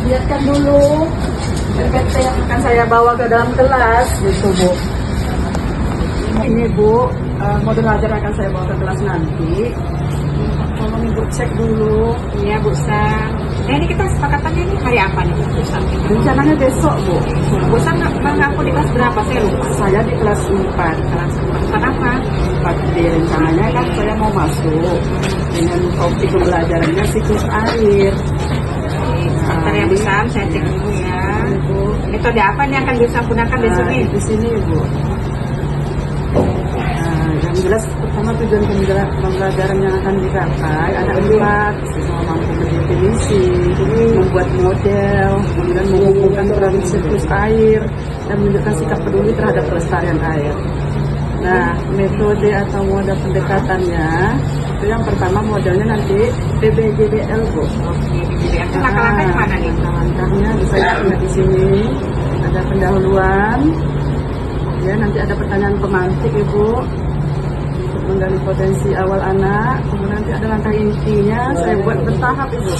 lihatkan dulu PPT yang akan saya bawa ke dalam kelas gitu Bu. Ini Bu, modul belajar akan saya bawa ke kelas nanti. Tolong Ibu cek dulu. Iya Bu Sam. Ini kita sepakatannya ini hari apa nih Bu Sam? Rencananya besok Bu. Bu Sam mengaku di kelas berapa? Saya lupa. Saya di kelas 4. Kelas apa? 4 di rencananya kan saya mau masuk dengan topik pembelajarannya siklus air. Sebentar ya Bu Sam, saya cek dulu ya. Metode apa nih akan bisa gunakan besok nih? Di sini Bu. Yang jelas pertama tujuan pembelajaran yang akan dicapai ada 4, siswa mampu mendefinisi, membuat model, kemudian menghubungkan peran siklus air dan menunjukkan sikap peduli terhadap pelestarian air. Nah, metode atau model pendekatannya itu yang pertama modelnya nanti PBJBL Bu. Itu langkah-langkahnya mana nih? Langkah-langkahnya bisa dilihat di sini. Ada pendahuluan, ya nanti ada pertanyaan pemantik Ibu untuk menggali potensi awal anak. Kemudian nanti ada langkah intinya, saya buat bertahap Ibu.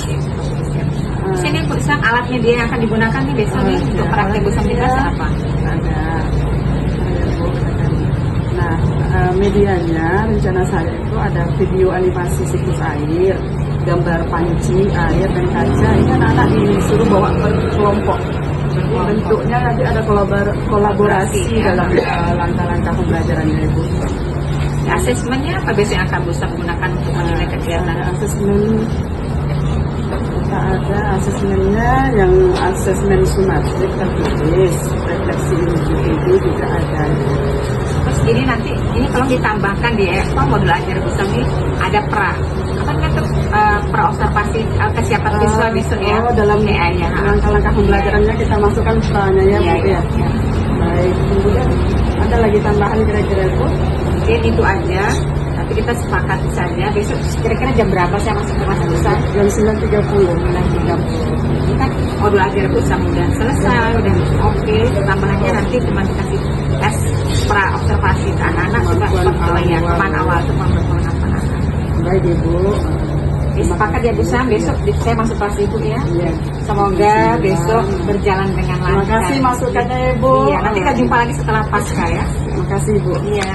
Sini Bu Sam, alatnya dia yang akan digunakan nih besok nih untuk praktek Bu Sam di kelas apa? Ada. Nah, medianya rencana saya itu ada video animasi siklus air, gambar panci, air, dan kaca. Ini anak-anak disuruh bawa berkelompok. Bentuknya nanti ada kolaborasi dalam langkah-langkah pembelajarannya Ibu. Asesmennya apa biasanya akan Bu Sam gunakan untuk menilai kegiatan? Asesmen kita ada asesmennya yang asesmen sumatrik tertulis, refleksi individu juga ada. Terus ini nanti ini kalau ditambahkan di modul ajar Bu Sam ini ada apa namanya pra observasi kesiapan siswa besok ya. Dalam PA-nya. langkah-langkah pembelajarannya kita masukkan perannya ya Bu ya. Baik, kemudian ada lagi tambahan kira-kira Bu? Mungkin itu aja. Tapi kita sepakat saja besok kira-kira jam berapa saya masuk ke kelas Bu Sam? Jam 9.30. 9.30. Ini kan modul ajar Bu Sam udah selesai, udah oke. Tambahannya nanti cuma dikasih tes pra observasi ke anak-anak juga teman awal teman berkelompok anak-anak. Baik Ibu. Sepakat ya Bu Sam, besok saya masuk kelas Ibu ya. Iya. Semoga besok berjalan dengan lancar. Terima kasih masukannya Ibu. Iya, nanti kita jumpa lagi setelah pasca ya. Terima kasih Ibu. Iya.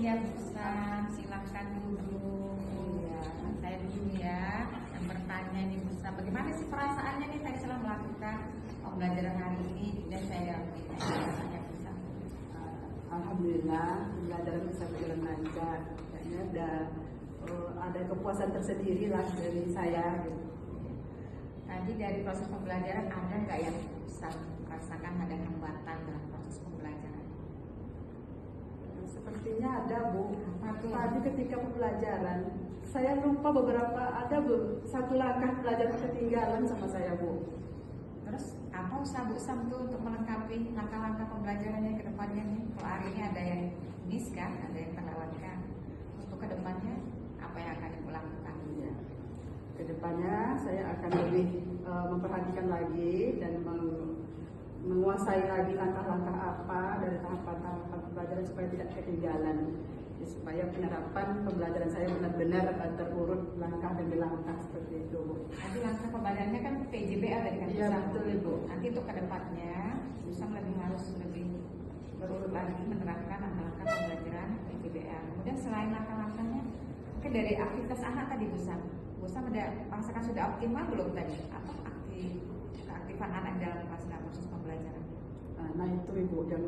Iya Bu Sam, silakan duduk. Iya, saya dulu ya. Yang bertanya nih Bu Sam, bagaimana sih perasaannya nih tadi setelah melakukan pembelajaran hari ini dan saya tanya Bu Sam. Alhamdulillah pembelajaran bisa berjalan lancar. Kayaknya ada kepuasan tersendiri lah dari saya. Gitu. Tadi dari proses pembelajaran ada nggak yang Bu Sam merasakan ada hambatan dalam proses pembelajaran? Sepertinya ada Bu. Tadi ketika pembelajaran saya lupa satu langkah pelajaran ketinggalan sama saya Bu. Terus apa usaha Bu Sam tuh untuk melengkapi langkah-langkah pembelajarannya ke depannya nih? Kalau hari ini ada yang miss kan, ada yang terlewatkan. Untuk ke depannya apa yang akan Ibu lakukan? Ya. Kedepannya saya akan lebih memperhatikan lagi dan menguasai lagi langkah-langkah apa dari tahapan-tahapan pembelajaran supaya tidak ketinggalan, supaya penerapan pembelajaran saya benar-benar terurut langkah demi langkah seperti itu Bu. Nanti langkah pembelajarannya kan PJBL tadi kan? Iya betul Ibu. Nanti untuk kedepannya Bu Sam harus lebih berurut lagi menerapkan langkah-langkah pembelajaran PJBL. Kemudian selain langkah-langkahnya, mungkin dari aktivitas anak tadi Bu Sam ada merasakan sudah optimal belum tadi? Apa keaktifan anak dalam proses pembelajaran? Nah itu Ibu yang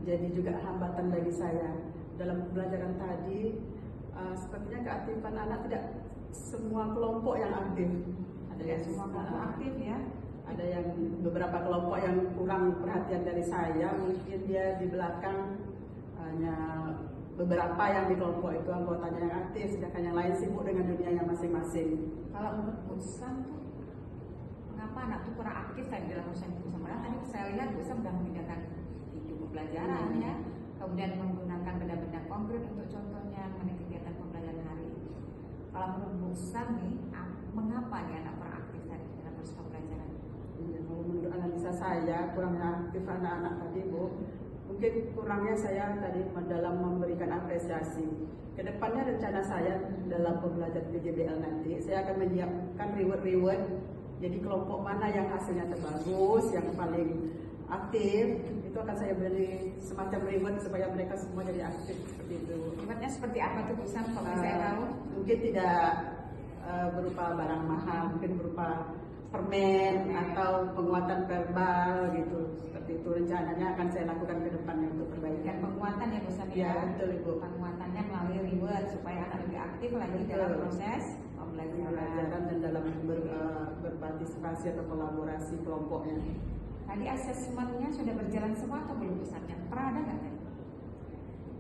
jadi juga hambatan bagi saya dalam pembelajaran tadi. Sepertinya keaktifan anak tidak semua kelompok yang aktif. Ada yang semua kelompok aktif ya. Ada yang beberapa kelompok yang kurang perhatian dari saya. Mungkin dia di belakang hanya beberapa yang di kelompok itu anggotanya yang aktif, sedangkan yang lain sibuk dengan dunianya masing-masing. Kalau menurut Bu Sam tuh mengapa anak tuh kurang aktif tadi dalam urusan Bu Sam? Tadi saya lihat Bu Sam sudah memindahkan video pembelajaran ya, kemudian menggunakan benda-benda konkret untuk contohnya mengenai kegiatan pembelajaran hari ini. Kalau menurut Bu Sam nih, mengapa nih anak kurang aktif tadi dalam proses pembelajaran? Kalau menurut analisa saya kurangnya aktif anak-anak tadi Bu, mungkin kurangnya saya tadi dalam memberikan apresiasi. Kedepannya rencana saya dalam pembelajaran PJBL nanti, saya akan menyiapkan reward. Jadi kelompok mana yang hasilnya terbagus, yang paling aktif, itu akan saya beri semacam reward supaya mereka semua jadi aktif seperti itu. Rewardnya seperti apa tuh Usam? Kalau saya tahu? Mungkin tidak berupa barang mahal, mungkin berupa permen atau penguatan verbal gitu. Seperti itu rencananya akan saya lakukan ke depannya untuk perbaikan. Dan penguatan ya Usam Ya, betul Ibu. Penguatannya melalui reward supaya anak lebih aktif lagi dalam proses pembelajaran Dan dalam berpartisipasi atau kolaborasi kelompoknya. Tadi asesmennya sudah berjalan semua atau belum Usapnya? Pernah ada nggak tadi?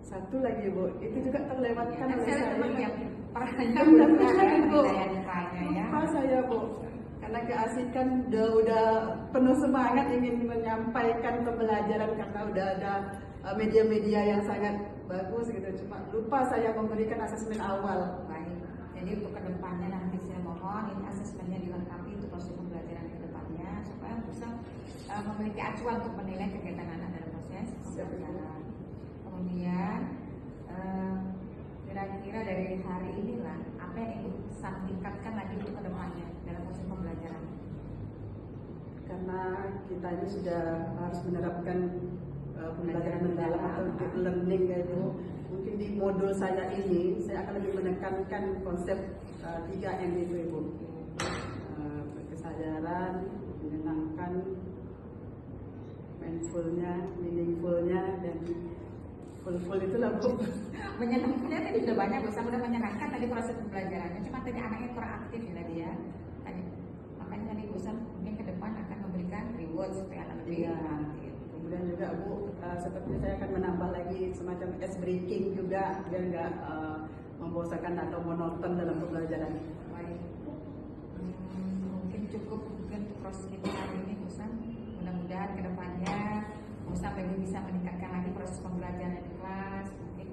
Satu lagi Bu, itu juga terlewatkan oleh saya. Yang perannya Benar, Bu. Bu. Ya. Lupa saya Bu, karena keasikan udah penuh semangat ingin menyampaikan pembelajaran karena udah ada media-media yang sangat bagus gitu. Cuma lupa saya memberikan asesmen awal. Baik. Jadi untuk kedepannya nanti saya mohon ini asesmennya dilengkapi untuk proses pembelajaran kedepannya supaya bisa memiliki acuan untuk menilai kegiatan anak dalam proses pembelajaran. Kemudian kira-kira dari hari inilah apa yang Ibu tingkatkan lagi untuk kedepannya dalam proses pembelajaran? Karena kita ini sudah harus menerapkan pembelajaran mendalam atau deep learning yaitu mungkin di modul saya ini saya akan lebih menekankan konsep 3M itu Ibu. Kesadaran, menyenangkan, mindfulnya, meaningfulnya, dan full itu lah Bu. Menyenangkannya tadi sudah banyak Bu, sudah menyenangkan tadi proses pembelajarannya, cuma tadi anaknya kurang aktif ya tadi ya. Tadi makanya tadi Bu mungkin ke depan akan memberikan reward supaya anak lebih aktif. Kemudian juga Bu, sepertinya saya akan menambah lagi semacam ice breaking juga biar nggak membosankan atau monoton dalam pembelajaran. Baik. Mungkin cukup mungkin untuk proses kita hari ini Bu. Mudah-mudahan ke depannya Bu lebih bisa meningkatkan lagi proses pembelajaran di kelas. Mungkin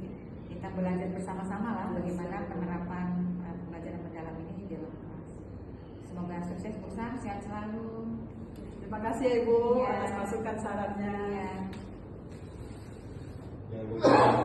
kita belajar bersama-sama lah bagaimana penerapan pembelajaran mendalam ini di dalam kelas. Semoga sukses Bu, sehat selalu. Terima kasih Ibu Ya. atas masukan sarannya. Ya.